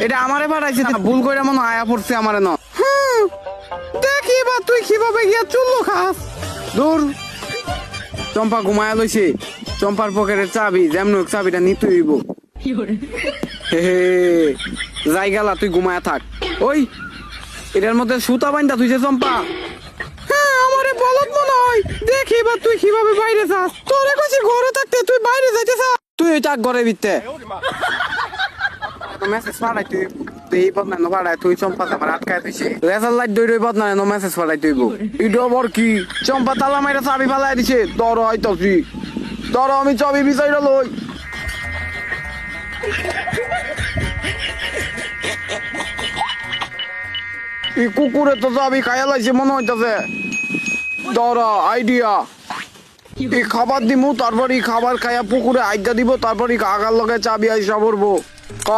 এটা আমারে পাঠাইছে না, ভুল করে মনে আয়া পড়ছে আমারে না। দেখি বা তুই কিভাবে গিয়া চুল্লো খাস। দূর, চম্পা ঘুমায়া লইছে। চম্পার পকেটের চাবি, যেমন হোক চাবিটা নিতে হইব। হে হে, যাই গেলা, তুই ঘুমায়া থাক। ওই এটার মধ্যে সুতা বাইন্দা তুই যে চম্পা। হ্যাঁ, আমারে বলত মনে হয়। দেখি বা তুই কিভাবে বাইরে যাস। তোরে কইছি ঘরে থাকতে, তুই বাইরে যাইতে চাস। তুই থাক ঘরে ভিতরে। মেসেজ পাঠাই তুই, এই বদনা নো পাঠাই তুই চম্পা আমার আটকায় দিছে। রেজাল্ট লাইট দই বদনা নো মেসেজ পাঠাই তুইব। ইডো বর কি চম্পা তালা মাইরা চাবি ফালাই দিছে। দর হইতাছি, দর আমি চাবি বিচাইরা লই। এই কুকুরে তো চাবি খাইয়া লাইছে মনে হইতাছে। দরা আইডিয়া, এই খাবার দিমু, তারপর এই খাবার খাইয়া পুকুরে আইগা দিব, তারপর এই আগার লগে চাবি আইসা পড়বো।